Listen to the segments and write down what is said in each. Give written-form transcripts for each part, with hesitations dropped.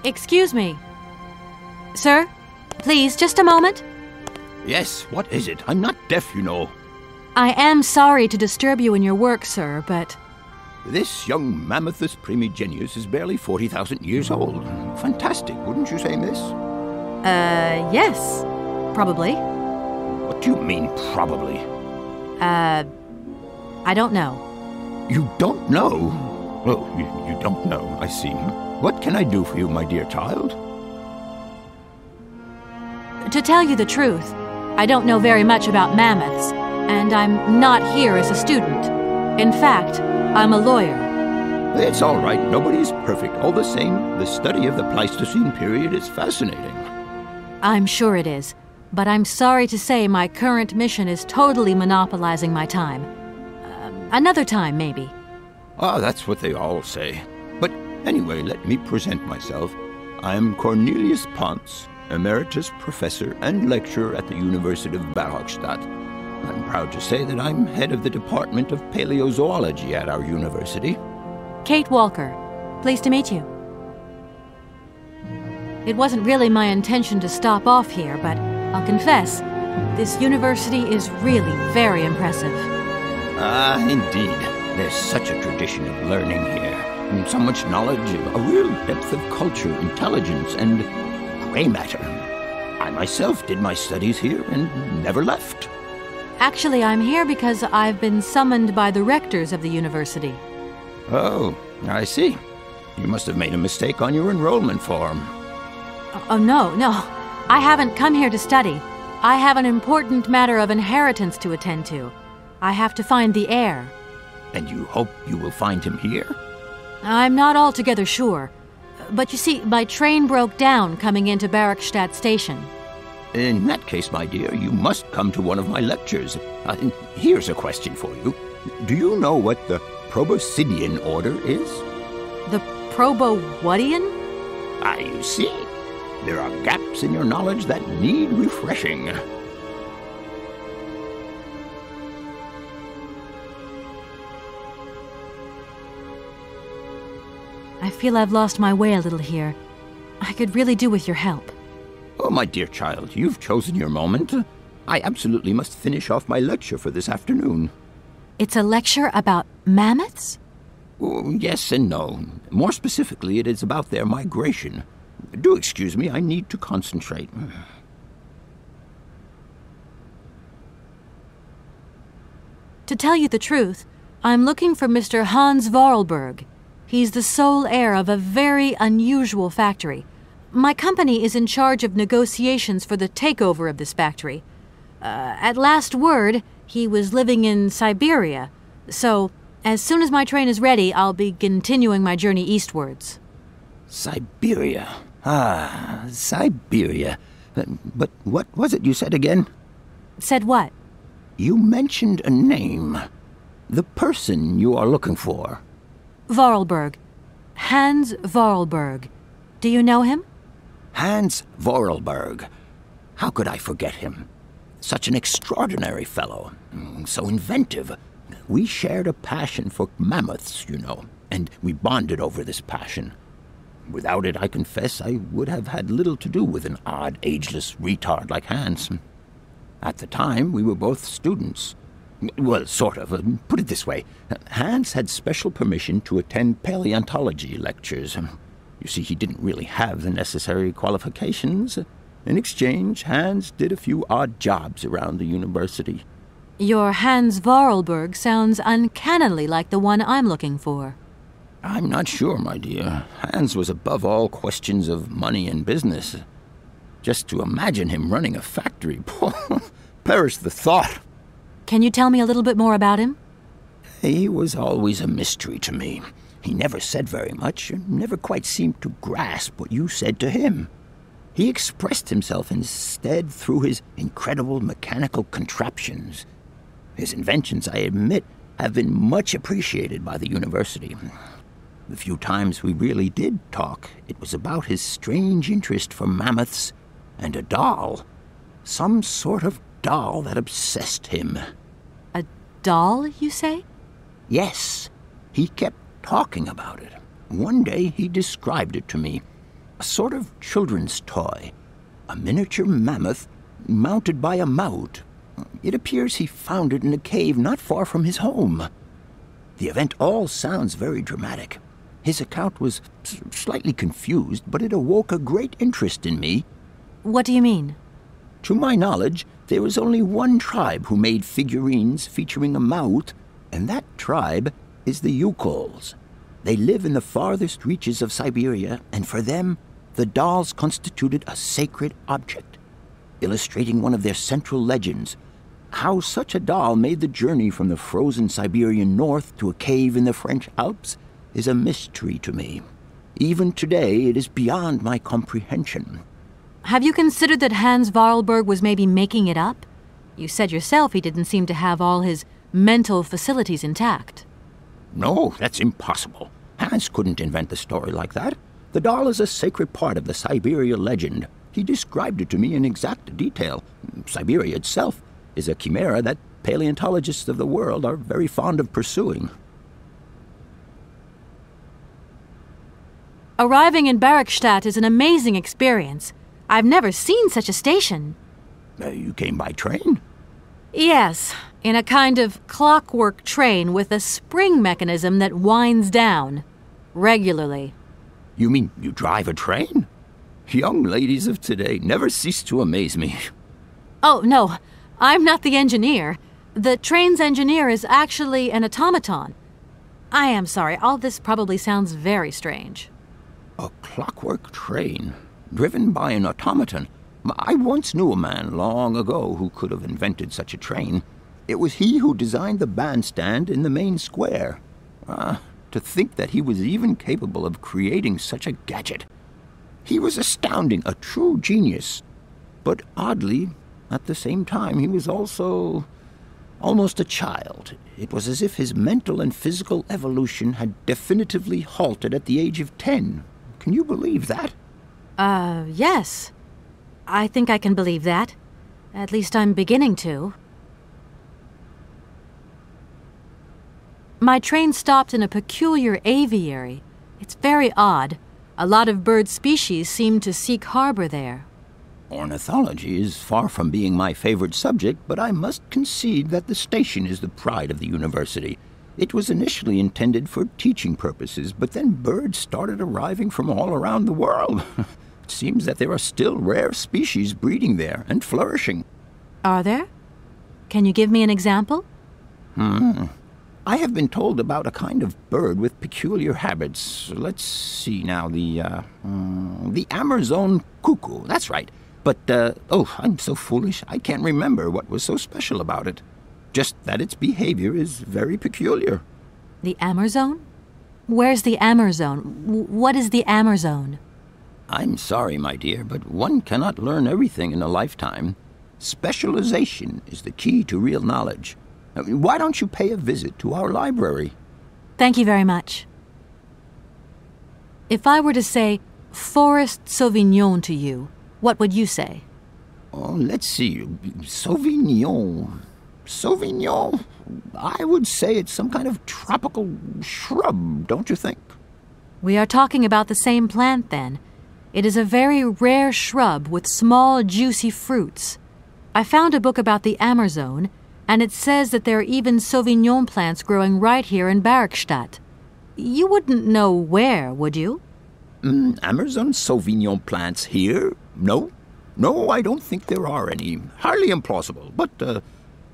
Excuse me. Sir, please, just a moment. Yes, what is it? I'm not deaf, you know. I am sorry to disturb you in your work, sir, but... This young Mammothus primigenius is barely 40,000 years old. Fantastic, wouldn't you say, miss? Yes. Probably. What do you mean, probably? I don't know. You don't know? Oh, you don't know, I see. What can I do for you, my dear child? To tell you the truth, I don't know very much about mammoths, and I'm not here as a student. In fact, I'm a lawyer. It's all right. Nobody's perfect. All the same, the study of the Pleistocene period is fascinating. I'm sure it is, but I'm sorry to say my current mission is totally monopolizing my time. Another time, maybe. Ah, that's what they all say. But anyway, let me present myself. I'm Cornelius Ponce, Emeritus Professor and Lecturer at the University of Barrockstadt. I'm proud to say that I'm head of the Department of Paleozoology at our university. Kate Walker. Pleased to meet you. It wasn't really my intention to stop off here, but I'll confess, this university is really very impressive. Ah, indeed. There's such a tradition of learning here. And so much knowledge, a real depth of culture, intelligence, and gray matter. I myself did my studies here and never left. Actually, I'm here because I've been summoned by the rectors of the university. Oh, I see. You must have made a mistake on your enrollment form. Oh, no. I haven't come here to study. I have an important matter of inheritance to attend to. I have to find the heir. And you hope you will find him here? I'm not altogether sure. But you see, my train broke down coming into Barrockstadt Station. In that case, my dear, you must come to one of my lectures. Here's a question for you. Do you know what the Proboscidean order is? The Probo-whatian? You see. There are gaps in your knowledge that need refreshing. I feel I've lost my way a little here. I could really do with your help. Oh, my dear child, you've chosen your moment. I absolutely must finish off my lecture for this afternoon. It's a lecture about mammoths? Oh, yes and no. More specifically, it is about their migration. Do excuse me, I need to concentrate. To tell you the truth, I'm looking for Mr. Hans Vorarlberg. He's the sole heir of a very unusual factory. My company is in charge of negotiations for the takeover of this factory. At last word, he was living in Syberia. So, as soon as my train is ready, I'll be continuing my journey eastwards. Syberia. Ah, Syberia. But what was it you said again? Said what? You mentioned a name. The person you are looking for. Vorarlberg. Hans Vorarlberg. Do you know him? Hans Vorarlberg. How could I forget him? Such an extraordinary fellow. So inventive. We shared a passion for mammoths, you know, and we bonded over this passion. Without it, I confess, I would have had little to do with an odd, ageless retard like Hans. At the time, we were both students. Well, sort of. Put it this way. Hans had special permission to attend paleontology lectures. You see, he didn't really have the necessary qualifications. In exchange, Hans did a few odd jobs around the university. Your Hans Vorarlberg sounds uncannily like the one I'm looking for. I'm not sure, my dear. Hans was above all questions of money and business. Just to imagine him running a factory, perish the thought. Can you tell me a little bit more about him? He was always a mystery to me. He never said very much, and never quite seemed to grasp what you said to him. He expressed himself instead through his incredible mechanical contraptions. His inventions, I admit, have been much appreciated by the university. The few times we really did talk, it was about his strange interest for mammoths and a doll. Some sort of doll that obsessed him. A doll, you say? Yes. He kept talking about it. One day he described it to me. A sort of children's toy. A miniature mammoth mounted by a maut. It appears he found it in a cave not far from his home. The event all sounds very dramatic. His account was slightly confused, but it awoke a great interest in me. What do you mean? To my knowledge, there is only one tribe who made figurines featuring a maut, and that tribe is the Yukols. They live in the farthest reaches of Syberia, and for them, the dolls constituted a sacred object, illustrating one of their central legends. How such a doll made the journey from the frozen Siberian north to a cave in the French Alps is a mystery to me. Even today, it is beyond my comprehension. Have you considered that Hans Vorarlberg was maybe making it up? You said yourself he didn't seem to have all his mental facilities intact. No, that's impossible. Hans couldn't invent the story like that. The doll is a sacred part of the Syberia legend. He described it to me in exact detail. Syberia itself is a chimera that paleontologists of the world are very fond of pursuing. Arriving in Barrikstadt is an amazing experience. I've never seen such a station. You came by train? Yes, in a kind of clockwork train with a spring mechanism that winds down regularly. You mean you drive a train? Young ladies of today never cease to amaze me. Oh, no, I'm not the engineer. The train's engineer is actually an automaton. I am sorry, all this probably sounds very strange. A clockwork train, driven by an automaton. I once knew a man long ago who could have invented such a train. It was he who designed the bandstand in the main square. To think that he was even capable of creating such a gadget. He was astounding, a true genius. But oddly, at the same time, he was also almost a child. It was as if his mental and physical evolution had definitively halted at the age of 10. Can you believe that? Yes. I think I can believe that. At least I'm beginning to. My train stopped in a peculiar aviary. It's very odd. A lot of bird species seem to seek harbor there. Ornithology is far from being my favorite subject, but I must concede that the station is the pride of the university. It was initially intended for teaching purposes, but then birds started arriving from all around the world. It seems that there are still rare species breeding there and flourishing. Are there? Can you give me an example? I have been told about a kind of bird with peculiar habits. Let's see now, the Amazon cuckoo, that's right. But, I'm so foolish, I can't remember what was so special about it. Just that its behavior is very peculiar. The Amazon? Where's the Amazon? What is the Amazon? I'm sorry, my dear, but one cannot learn everything in a lifetime. Specialization is the key to real knowledge. Why don't you pay a visit to our library? Thank you very much. If I were to say Forest Sauvignon to you, what would you say? Oh, let's see. Sauvignon. Sauvignon? I would say it's some kind of tropical shrub, don't you think? We are talking about the same plant, then. It is a very rare shrub with small, juicy fruits. I found a book about the Amazon, and it says that there are even Sauvignon plants growing right here in Barrikstadt. You wouldn't know where, would you? Amazon Sauvignon plants here? No. No, I don't think there are any. Hardly implausible, but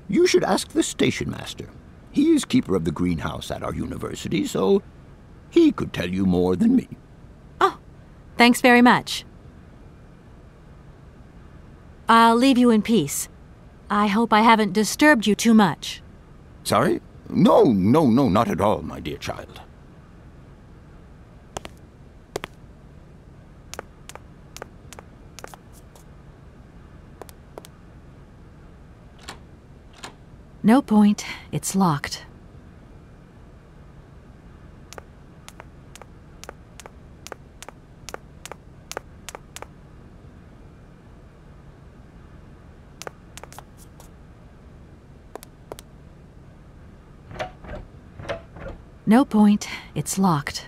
you should ask the station master. He is keeper of the greenhouse at our university, so he could tell you more than me. Oh, thanks very much. I'll leave you in peace. I hope I haven't disturbed you too much. Sorry? No, not at all, my dear child. No point. It's locked. No point. It's locked.